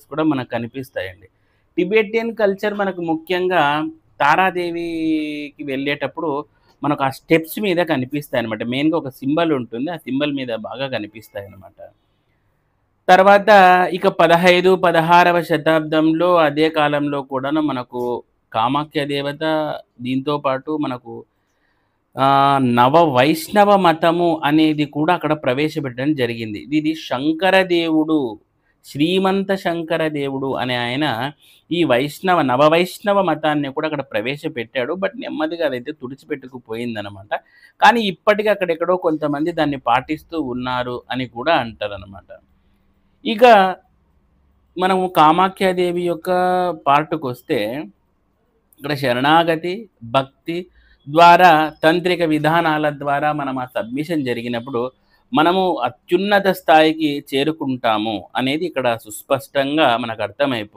కూడా మనకు కనిపిస్తాయండి. Tibetan culture మనకు ముఖ్యంగా తారాదేవికి వెళ్ళేటప్పుడు మనకు ఆ స్టెప్స్ మీద కనిపిస్తాయన్నమాట. మెయిన్‌గా ఒక సింబల్ ఉంటుంది. ఆ సింబల్ మీద బాగా కనిపిస్తాయన్నమాట. తర్వాత ఇక 15, 16వ శతాబ్దంలో అదే కాలంలో కూడాను మనకు కామాఖ్య దేవత దీంతో పాటు మనకు నవ వైష్ణవ మతము అనేది కూడా అక్కడ ప్రవేశపెట్టడం జరిగింది. ఇది శంకర దేవుడు, శ్రీమంత శంకర దేవుడు అనే ఆయన ఈ నవ వైష్ణవ మతాన్ని కూడా అక్కడ ప్రవేశపెట్టాడు. బట్ నెమ్మదిగా అదైతే తుడిచిపెట్టుకుపోయిందనమాట. కానీ ఇప్పటికి అక్కడెక్కడో కొంతమంది దాన్ని పాటిస్తూ ఉన్నారు అని కూడా అంటారనమాట. ఇక మనము కామాఖ్యాదేవి యొక్క పార్ట్‌కొస్తే ఇక్కడ శరణాగతి, భక్తి ద్వారా తాంత్రిక విధానాల ద్వారా మనం ఆ సబ్మిషన్ జరిగినప్పుడు, మనము అత్యున్నత స్థాయికి చేరుకుంటాము అనేది ఇక్కడ సుస్పష్టంగా మనకు అర్థమైపోతుంది.